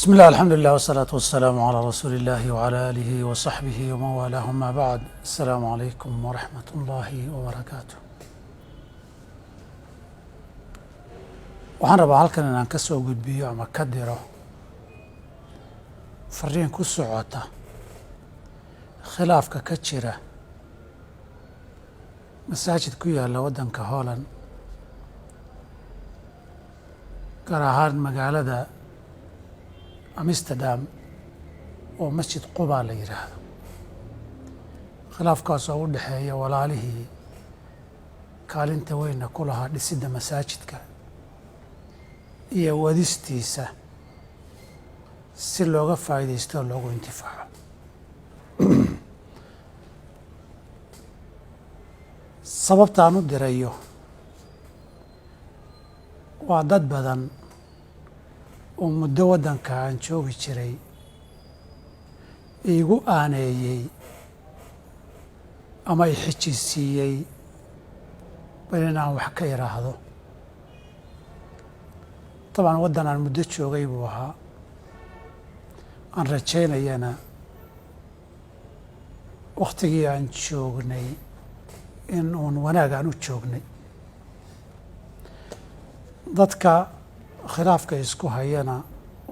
بسم الله الحمد لله والصلاة والسلام على رسول الله وعلى آله وصحبه ومن والاه ما بعد السلام عليكم ورحمة الله وبركاته waxaan rabaa halkan inaan ka soo gudbiyo ama ka diro fariin ku socota khilaafka ka jira masaajid ku yaala waddanka Holland gaar ahaan magaalada Amsterdam oo masjid Quba la yiraahdo khilaafkaas oo u dhaxeeya walaalihii kaalinta weyn ku lahaa dhisidda masaajidka iyo wadistiisa si looga faa'iideysto loogu intifaaco sababtaan u dirayo waa dad badan oo muddo waddanka aan joogi jiray iigu aaneeyey ama i xijisiiyey bal inaan wax ka iraahdo طبعا waddan aan muddo joogay buu ahaa aan rajaynayana wakhtigii aan joognay in uun wanaag aan u joognay dadka khilaafka isku hayana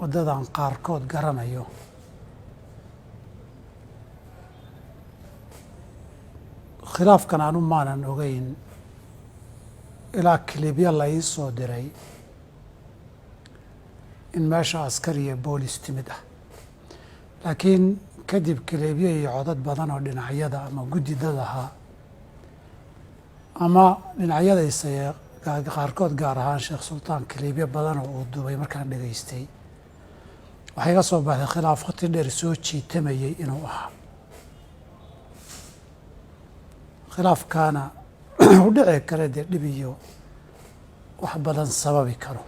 waddadan qaarkood garanayo khilaafkan aanu maanan ogeyn ilaa kilibya la ii soo diray in meesha askar iyo boolis timid ah laakiin kadib kilibyo iyo codad badan oo dhinacyada ama guddidad ahaa ama dhinacyadaysa qaarkood gaar ahaan sheekh sultaan kilibyo badan oo uu duubay markaan dhegaystay waxaa iga soo baxday khilaaf waqti dheer soo jiitamayey inuu ahaa khilaafkaana u dhici kale dee dhib iyo wax badan sababi karo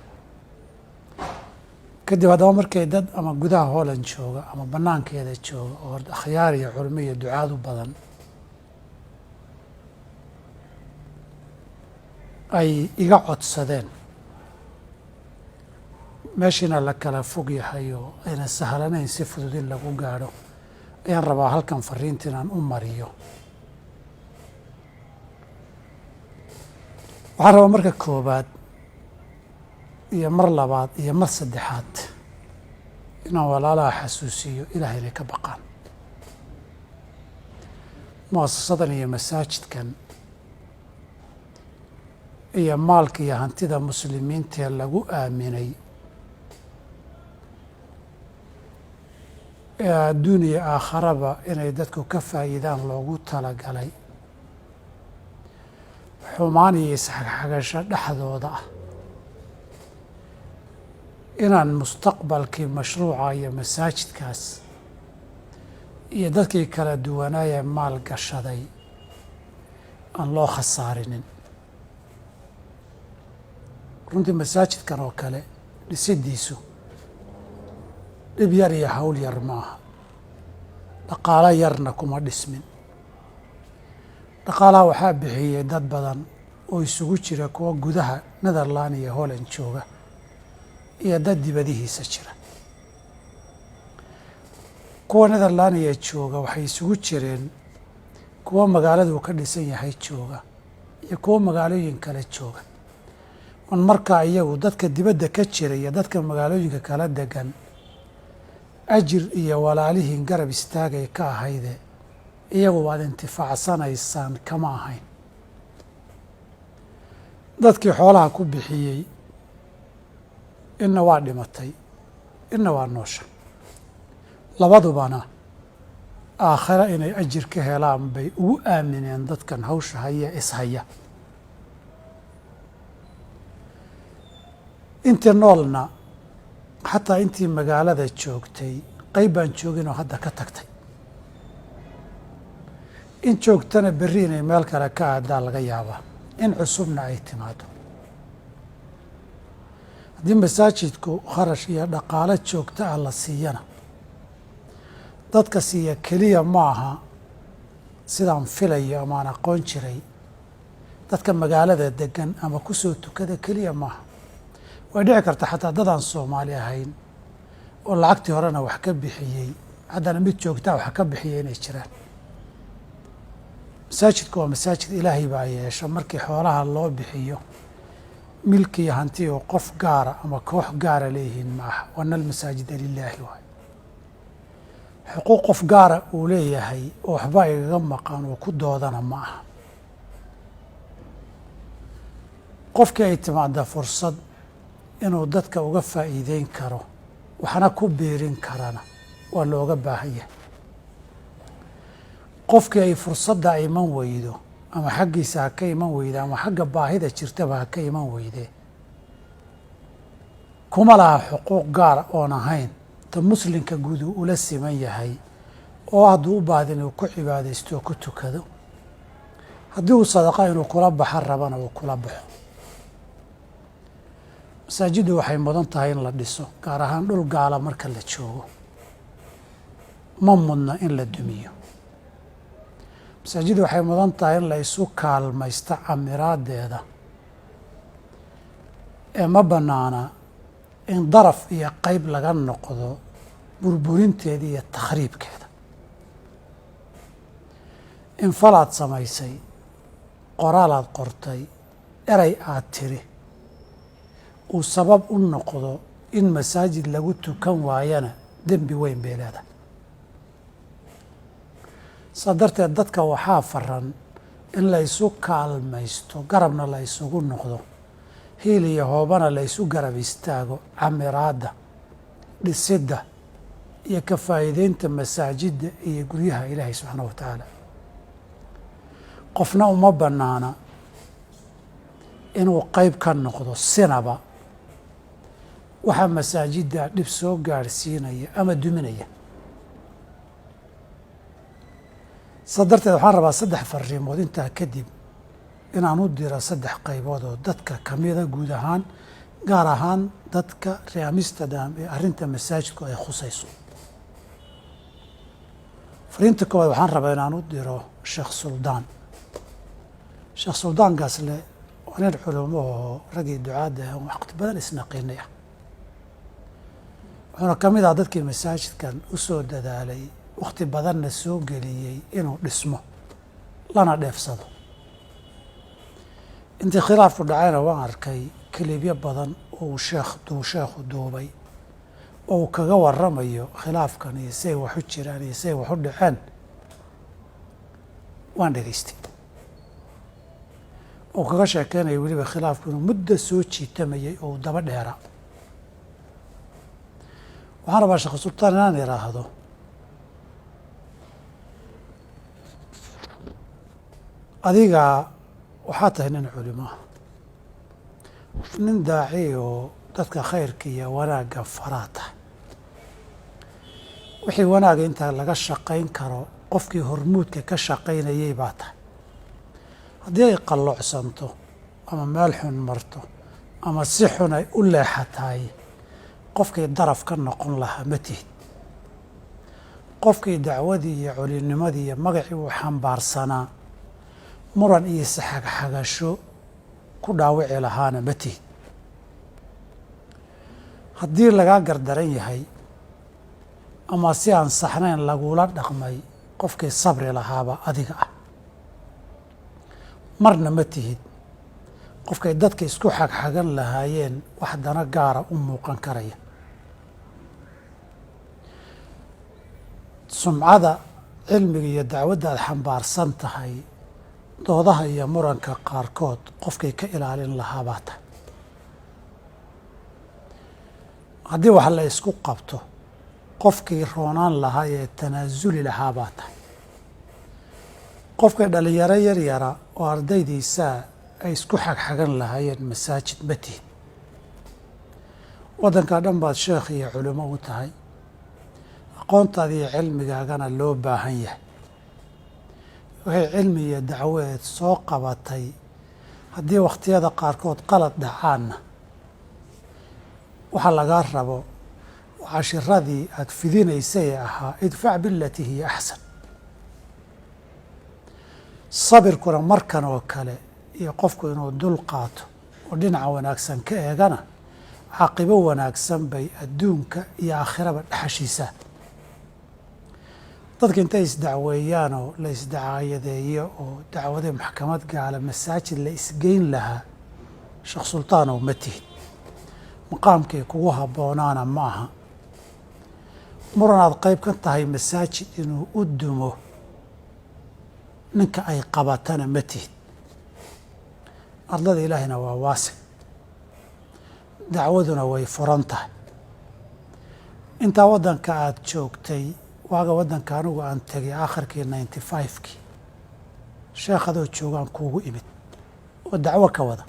kadib haddaba markay dad ama gudaha Holland jooga ama bannaankeeda jooga oo akhyaar iyo culimo iyo ducaad u badan ay iga codsadeen meeshina la kala fog yahay oo ayna sahlanayn si fudud in lagu gaadho ayaan rabaa halkan fariinta inaan u mariyo waxaan rabaa marka koobaad iyo mar labaad iyo mar saddexaad inaan walaalaha xasuusiyo ilaahay inay ka baqaan mu'asasadan iyo masaajidkan iyo maalka iyo hantida muslimiinta lagu aaminay ee adduun iyo aakharaba inay dadku ka faa'iidaan loogu talagalay xumaan iyo isxagxagasho dhexdooda ah inaan mustaqbalkii mashruuca iyo masaajidkaas iyo dadkii kala duwanaayee maal gashaday aan loo khasaarinin runtii masaajidkan oo kale dhisiddiisu dhib yar iyo hawl yar maaha dhaqaalo yarna kuma dhismin dhaqaalaha waxaa bixiyey dad badan oo isugu jira kuwa gudaha Netherland iyo Holland jooga iyo dad dibadihiisa jira kuwa Netherland iyo jooga waxay isugu jireen kuwa magaaladu ka dhisan yahay jooga iyo kuwa magaalooyin kale jooga on markaa iyagu dadka dibadda ka jira iyo dadka magaalooyinka kala degan ajir iyo walaalihiin garab istaagay ka ahayde iyagu waad intifaacsanaysaan kama ahayn dadkii xoolaha ku bixiyey inna waa dhimatay inna waa noosha labadubana aakhira inay ajir ka helaan bay ugu aamineen dadkan hawsha haya ishaya intii noolna xataa intii magaalada joogtay qayb baan joogin oo hadda ka tagtay in joogtana berri inay meel kale ka aadaa laga yaabaa in cusubna ay timaado haddii masaajidku kharash iyo dhaqaalo joogto ah la siiyana dadka siiya keliya ma aha sidaan filayo amaan aqoon jiray dadka magaalada degan ama ku soo tukada keliya maaha way dhici karta xataa dadaan Soomaali ahayn oo lacagtii horena wax ka bixiyey haddana mid joogtaa wax ka bixiyay inay jiraan. masaajidku waa masaajid ilaahay baa yeesha. markii xoolaha loo bixiyo milki iyo hanti oo qof gaara ama koox gaara leeyihiin ma aha. wana almasaajida lilaahi waay. xuquuq qof gaara uu leeyahay oo waxba igaga maqan oo ku doodana ma aha. qofkii ay timaada fursad inuu dadka uga faa'iideyn karo waxna ku biirin karana waa looga baahan yahay. qofkii ay fursadda iman weydo ama xaggiisa ha ka iman weyda ama xagga baahida jirtaba ha ka iman weydee kuma laha xuquuq gaara oon ahayn ta muslimka guud uu ula siman yahay oo hadduu u baahda inuu ku cibaadaysto oo ku tukado, haddii uu sadaqa inuu kula baxo rabana uu kula baxo. masaajiddu waxay mudan tahay in la dhiso, gaar ahaan dhul gaala marka la joogo ma mudna in la dumiyo. masaajiddu waxay mudan tahay in la isu kaalmaysto camiraadeeda ee ma bannaana in daraf iyo qeyb laga noqdo burburinteeda iyo takhriibkeeda. in falaad samaysay, qoraalaad qortay, erey aad tiri uu sabab u noqdo in masaajid lagu tukan waayana dembi weyn bay leedahay. saa darteed dadka waxaa faran in la isu kaalmaysto, garabna la isugu noqdo, hiil iyo hoobana la isu garab istaago camiraadda, dhisidda iyo ka faa'iideynta masaajidda iyo guryaha ilaahay subxaanahu wa tacaala. qofna uma bannaana inuu qeyb ka noqdo sinaba waxaa masaajidda dhib soo gaadhsiinaya ama duminaya. saa darteed waxaan rabaa 3 fariimood intaa kadib inaan u diro 3 qaybood oo dadka ka mida guud ahaan, gaar ahaan dadka reer Amsterdam ee arrinta masaajidku ay khusayso. fariinta koowaad waxaan rabaa inaan u diro Sheekh Suldaan. Sheekh Suldaan Gaasle waa nin culimo oo raggii ducaadda ah waqti badan isnaqiinay ah. wuxuuna ka mid ah dadkii masaajidkan u soo dadaalay, waqti badanna soo geliyey inuu dhismo lana dheefsado. intii khilaafku dhacayna waan arkay kilibyo badan oo sheekhu duubay oo uu kaga warramayo khilaafkan iyo say wax u jiraan iyo say wax u dhaceen. waan dhegaystay oo kaga sheekeynaya weliba khilaafku inuu muddo soo jiitamayay oo daba dheera. waxaan rabaa Sheekh Sultaan inaan idhaahdo adiga waxaa tahay nin culimo ah, nin daaci oo dadka khayrka iyo wanaagga faraa tahay. wixii wanaagga intaa laga shaqayn karo qofkii hormuudka ka shaqaynayay baa tahay. haddii ay qalloocsanto ama meel xun marto ama si xun ay u leexatahay, qofkii daraf ka noqon lahaa ma tihid. qofkii dacwadii iyo culinimadii iyo magacii uu xambaarsanaa muran iyo saxagxagasho ku dhaawici lahaana ma tihid. haddii lagaa gardaran yahay ama si aan saxnayn lagula dhaqmay, qofkii sabri lahaaba adiga ah. marna ma tihid qofkay dadka isku xagxagan lahaayeen wax dana gaara u muuqan karaya. sumcada cilmiga iyo dacwadda aad xambaarsan tahay, doodaha iyo muranka qaarkood qofkay ka ilaalin lahaa baa tahay. haddii wax la isku qabto qofkii roonaan lahaa ee tanaasuli lahaa baa tahay. qofkay dhalinyaro yaryara oo ardaydiisaa ay isku xagxagan lahaayeen masaajid ma tihid. waddankaa dhan baad sheekh iyo culimo u tahay, aqoontaada iyo cilmigaagana loo baahan yahay. waxay cilmi iyo dacweed soo qabatay haddii wakhtiyada qaarkood qalad dhacaanna waxa lagaa rabo cashiradii aad fidinaysay ee ahaa idfac bilatii hiya axsan. sabirkuna markan oo kale iyo qofku inuu dul qaato oo dhinaca wanaagsan ka eegana caaqibo wanaagsan bay adduunka iyo aakhiraba dhexashiisaa. dadka intay isdacweeyaan oo la isdacaayadeeyo oo dacwade maxkamad gaala masaajid la isgeyn lahaa, sheekh sultaanow ma tihid, maqaamkay kugu habboonaana ma aha. muranaad qayb ka tahay masaajid inuu u dumo ninka ay qabatana ma tihid. ardada ilaahina waa waasic, dacwaduna way furan tahay. intaa waddanka aada joogtay, waaga waddanka anigu aan tegay aakhirkii 95kii, sheekh adoo joogaan kuugu imid oo dacwo ka wada.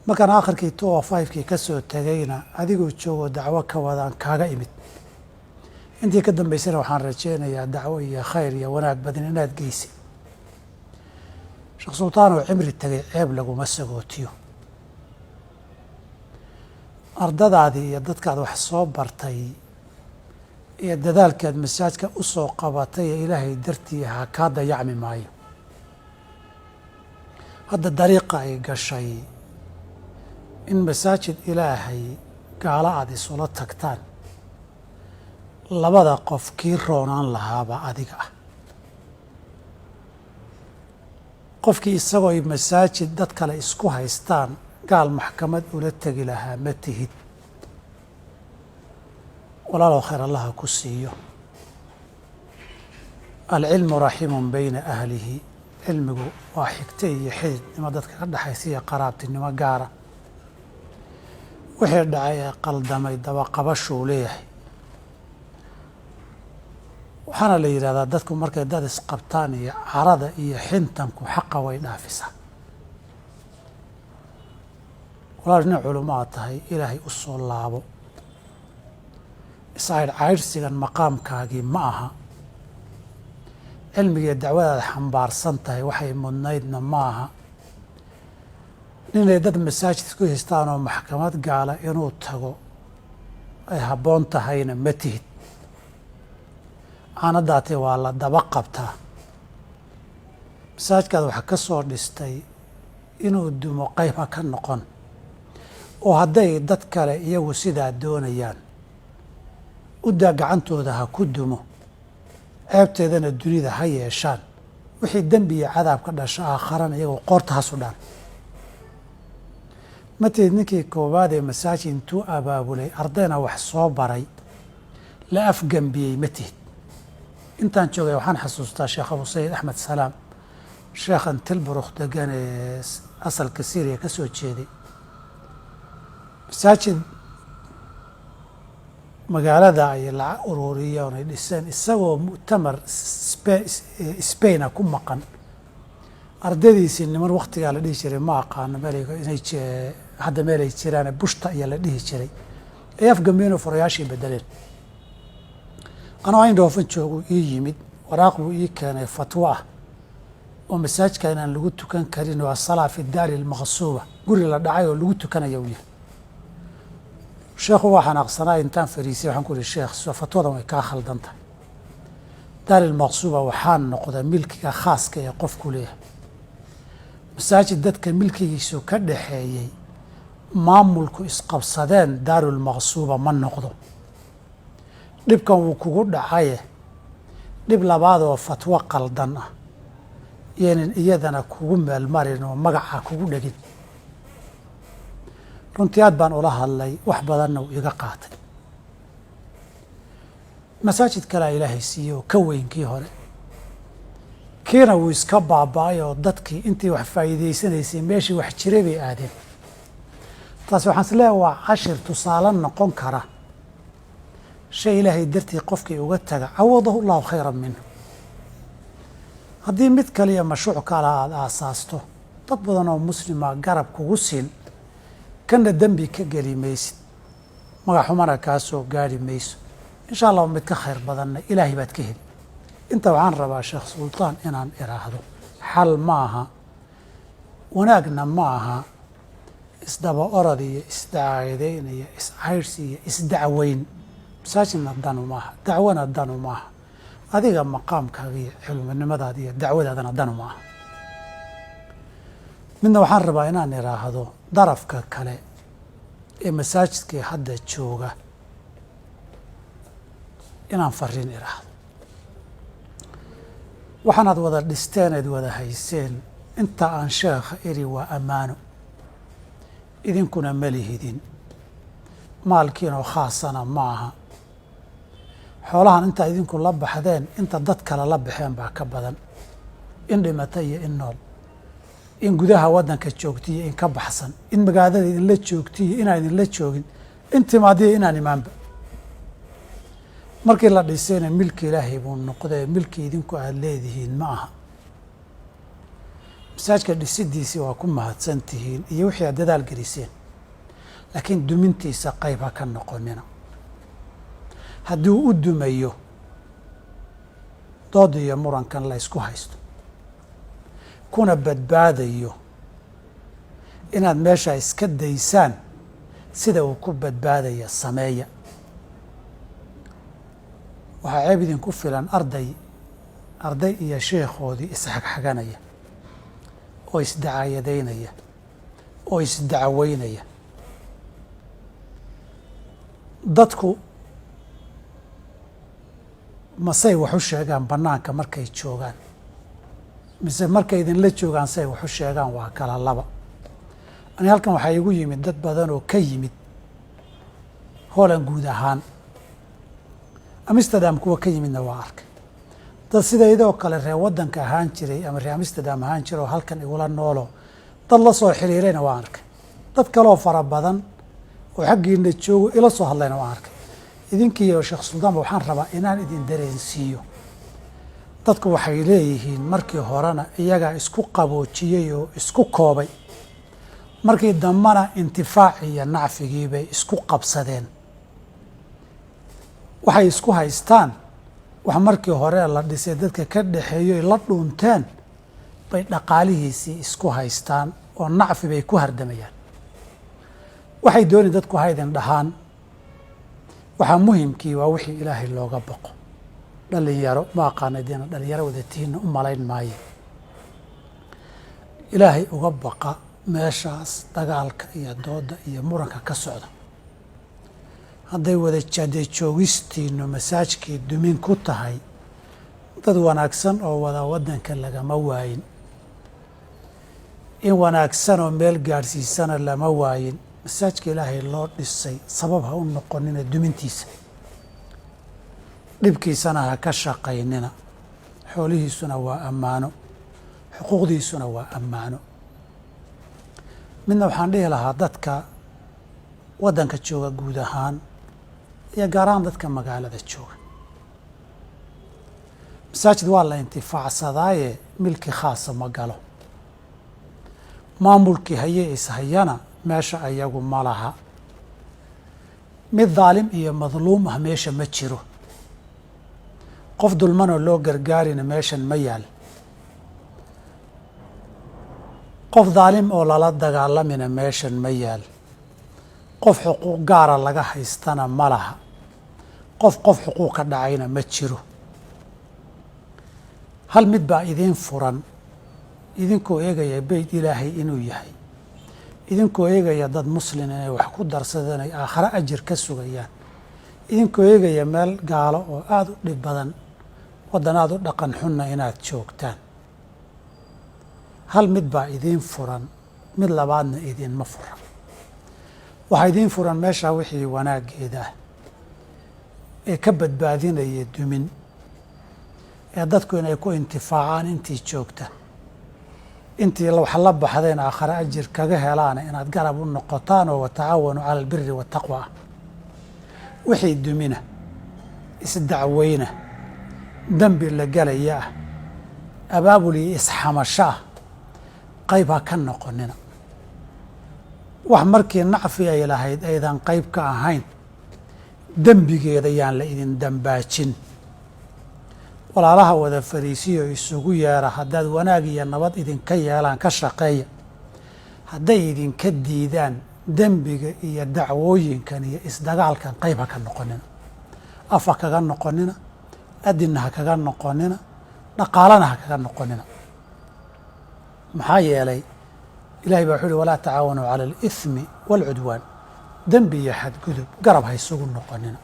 markaan aakhirkii 205kii ka soo tegayna adigoo joogoo dacwo ka wadaan kaaga imid. intii ka dambaysana waxaan rajaynayaa dacwo iyo khayr iyo wanaag badan inaad geysid. sheekh sultaan oo cimri tegay ceeb laguma sagootiyo. ardadaadii iyo dadkaad wax soo bartay iyo dadaalkaad masaajka u soo qabatay ee ilaahay dartii ahaa kaa dayacmi maayo. hadda dariiqa ay gashay in masaajid ilaahay gaalo aada isula tagtaan, labada qof kii roonaan lahaaba adiga ah. qofkii isagoo ay masaajid dad kale isku haystaan gaal maxkamad ula tegi lahaa ma tihid. walaalow khayr allaha ku siiyo. alcilmu raximun bayna ahlihi, cilmigu waa xigta iyo xididnimo dadka ka dhexaysa iyo qaraabtinimo gaara. wixii dhacay ee qaldamay dabaqabashuu leeyahay. waxaana la yidhahdaa dadku markay dad isqabtaan iyo carada iyo xintanku xaqa way dhaafisaa. walaal nin culimo aad tahay, ilaahay u soo laabo. iscaydhcaydhsigan maqaamkaagii ma aha. cilmigiiyo dacwadaad xambaarsan tahay waxay mudnaydna ma aha. ninay dad masaajid ku haystaan oo maxkamad gaala inuu tago ay habboon tahayna ma tihid. caanadaatee waa la daba qabtaa. masaajidkaad wax ka soo dhistay inuu dumo qayb ha ka noqon. oo hadday dad kale iyagu sidaa doonayaan, uddaa gacantooda ha ku dumo, ceebteedana dunida ha yeeshaan. wixii dembi iyo cadaab ka dhasho aakharana iyagoo qoorta ha sudhaan. ma tihid ninkii koowaad ee masaajid intuu abaabulay ardayna wax soo baray la afgembiyey ma tihid. intaan joogay waxaan xasuustaa sheekh abu sayid axmed salaam, sheekhan tilburukh degan ee asalka syriya ka soo jeeday. masaajid magaalada ay lacag ururiyeen ay dhiseen isagoo mu'tamar Spain ku maqan. ardaydiisii niman waktigaa la dhihi jiray ma aqaano hadda meelay jiraan bushta ayaa la dhihi jiray, ay afgambiyeen oo furayaashii bedeleen. anoo Eindhoven joogu ii yimid, waraaq buu ii keenay fatwo ah oo masaajidka inaan lagu tukan karin, waa salaa fi daari almaqsuuba, guri la dhacay oo lagu tukanaya uu yahay. sheekhu waa xanaaqsanaa. intaan fariisay waxaan ku ihi sheekh, fatwadan way kaa khaldan tahay. daari almaqsuuba waxaa noqda milkiga khaaska ee qofku leeyahay. masaajid dadka milkigiisu ka dhaxeeyey maamulku isqabsadeen daarulmaqsuuba ma noqdo. dhibkan wuu kugu dhacaye dhib labaad oo fatwo qaldan ah yeenan iyadana kugu meelmarin oo magaca kugu dhegin. runtii aad baan ula hadlay, wax badanna uu iga qaatay. masaajid kalea ilaahay siiye oo ka weynkii hore, kiina wuu iska baaba-ay oo dadkii intii wax faa'iidaysanaysay meeshii wax jiray bay aadeen. taas waxaan is leeyahay waa cashir tusaale noqon kara. shay ilaahay dartii qofkii uga taga cawadahu llahu khayran minhu. haddii mid kaliya mashruuc kala aada aasaasto, dad badan oo muslima garab kugu siin, kana dembi ka geli maysid, magaxumana kaa soo gaari mayso. insha allah mid ka khayr badanna ilaahay baad ka heli. inta waxaan rabaa sheekh sultaan inaan iraahdo, xal ma aha, wanaagna ma aha isdaba orod iyo isdacaadeyn iyo iscayrsi iyo isdacweyn. masaajidna danu maaha, dacwana danu maaha. adiga maqaamkaaga iyo cilminimadaada iyo dacwadaadana danu maaha. midna waxaan rabaa inaan iraahdo darafka kale ee masaajidkii hadda jooga inaan fariin iraahdo. waxaanaad wada dhisteen eed wada hayseen inta aan sheekha iri waa ammaano, idinkuna ma lihidin, maalkiinoo khaasana ma aha. xoolahan intaa idinku la baxdeen inta dad kale la baxeen baa ka badan, in dhimata iyo in nool, in gudaha waddanka joogta iyo in ka baxsan, in magaalada idinla joogta iyo inaan idinla joogin, in timaadiya inaan imaanba. markii la dhisayna milki ilaahay buu noqdee, milki idinku aada leedihiin ma aha. masaajka dhisidiisii waa ku mahadsan tihiin iyo wixii aad dadaal geliseen, laakiin dumintiisa qayb ha ka noqonina. haddii uu u dumayo dood iyo murankan la ysku haysto, kuna badbaadayo inaad meesha iska daysaan, sida uu ku badbaadaya sameeya. waxaa ceeb idinku filan arday iyo sheekhoodii isxagxaganaya oo isdacaayadaynaya oo isdacweynaya. dadku masay wax u sheegaan bannaanka markay joogaan, mise markay idinla joogaan say wax u sheegaan waa kala laba. ani halkan waxaa igu yimid dad badan oo ka yimid Holland guud ahaan, Amsterdam kuwa ka yimidna waa arkay. dad sidaydoo kale reer waddanka ahaan jiray ama reer Amsterdam ahaan jira oo halkan igula noolo dad la soo xiriirayna waa arkay. dad kaleoo fara badan oo xaggiina joogo ila soo hadlayna waa arkay. idinkiiyo Sheekh Suldaanba waxaan rabaa inaan idin dareensiiyo, dadku waxay leeyihiin markii horena iyagaa isku qaboojiyey oo isku koobay, markii dambana intifaac iyo nacfigii bay isku qabsadeen. waxay isku haystaan wax markii hore la dhisay dadka ka dhaxeeyo la dhuunteen bay dhaqaalihiisii isku haystaan oo nacfi bay ku hardamayaan. waxay dooni dadku haydin dhahaan, waxaa muhimkii waa wixii ilaahay looga baqo. dhalinyaro ma aqaana diina dhalinyaro wadatihiinna u malayn maayo. ilaahay uga baqa meeshaas dagaalka iyo dooda iyo muranka ka socda. hadday wada jade joogistiinu masaajkii dumin ku tahay, dad wanaagsan oo wada waddanka lagama waayin, in wanaagsan oo meel gaadhsiisana lama waayin. masaajka ilaahay loo dhisay sabab ha u noqonina dumintiisa, dhibkiisana ha ka shaqaynina. xoolihiisuna waa ammaano, xuquuqdiisuna waa ammaano. midna waxaan dhihi lahaa dadka waddanka jooga guud ahaan iyo gaar ahaan dadka magaalada jooga, masaajid waa la intifaacsadaaye milki khaasa ma galo. maamulkii hayee ishayana meesha ayagu ma laha. mid daalim iyo madluum ah meesha ma jiro. qof dulmanoo loo gargaarina meeshan ma yaal. qof daalim oo lala dagaalamina meeshan ma yaal. qof xuquuq gaara laga haystana ma laha. qof xuquuq ka dhacayna ma jiro. hal mid baa idiin furan, idinkoo eegaya beyt ilaahay inuu yahay, idinkoo eegaya dad muslin inay wax ku darsadeen ay aakhare ajir ka sugayaan, idinkoo eegaya meel gaalo oo aada u dhib badan, waddan aada u dhaqan xunna inaad joogtaan. hal mid baa idiin furan, mid labaadna idiinma furan. waxaa idiin furan meeshaa wixii wanaaggeeda ah ee ka badbaadinaya dumin, ee dadku inay ku intifaacaan intii joogta, intii wax la baxdeen aakhare ajir kaga helaana inaad garab u noqotaan oo watacaawanuu cala albiri waataqwa ah. wixii dumina, isdacweyna, dembi la gelaya ah, abaabul iyo isxamasho ah, qayb ha ka noqonina. wax markii nacfi ay lahayd aydan qayb ka ahayn, dembigeeda yaan la idin dambaajin. walaalaha wada fariisiyo isugu yeera, haddaad wanaag iyo nabad idinka yeelaan ka shaqeeya. hadday idinka diidaan dembiga iyo dacwooyinkan iyo isdagaalkan qayb ha ka noqonina. af ha kaga noqonina, adinna ha kaga noqonina, dhaqaalana ha kaga noqonina. maxaa yeelay ilahay baa wuxuu uhi walaa tacaawanuu cala alithmi waalcudwaan, dembi iyo xadgudub garab ha isugu noqonina.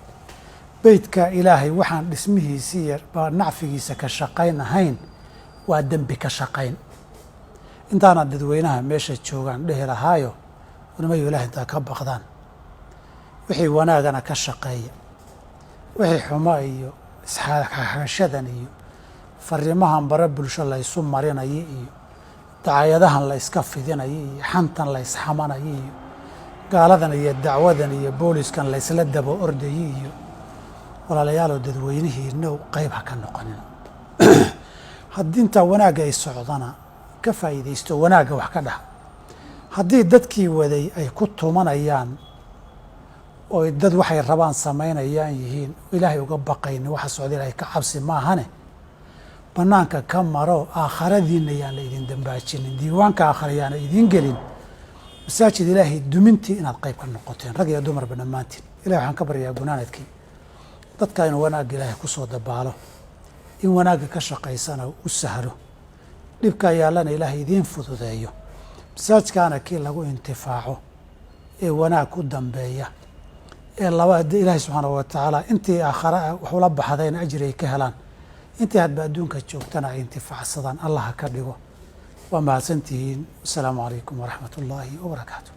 beydka ilaahay waxaan dhismihiisii iyo nacfigiisa ka shaqayn ahayn waa dembi ka shaqayn. intaana dadweynaha meesha joogaan dhehi lahaayo nimayo ilaah intaa ka baqdaan, wixii wanaagana ka shaqeeya, wixii xumo iyo isxaashadan iyo fariimahan bare bulsho la ysu marinaya iyo dacayadahan la yska fidinaya iyo xantan la ysxamanaya iyo gaaladan iyo dacwadan iyo booliskan la ysla daba ordayay iyo walaalayaaloo dadweynihiina qayb ha ka noqonina. haddii intaa wanaagga ay socdana ka faa'iidaysto, wanaagga wax ka dhaha. haddii dadkii waday ay ku tumanayaan oo dad waxay rabaan samaynayaan yihiin, ilaahay uga baqayni waxa socda ilaahay ka cabsi maahane, bannaanka ka maro. aakharadiinna yaan la idin dambaajinin, diiwaanka aakhara yaana idiin gelin. masaajid ilaahay dumintii inaad qayb ka noqoteen, rag iyo dumarba dhammaantiin. ilahay waxaan ka baryaa gunaanadkii dadka inuu wanaagga ilaahay ku soo dabaalo, in wanaagga ka shaqaysana u sahlo, dhibka yaallana ilaahay idiin fududeeyo. masaajkaana kii lagu intifaaco ee wanaag ku dambeeya, ee ilaahay subxaanahu wa tacaala intii aakhara wax ula baxdayna ajri ay ka helaan, intii hadba adduunka joogtana ay intifaacsadaan. allah ha ka dhigo. waa mahadsantihiin. wasalaamu calaykum waraxmat ullaahi wabarakaatu.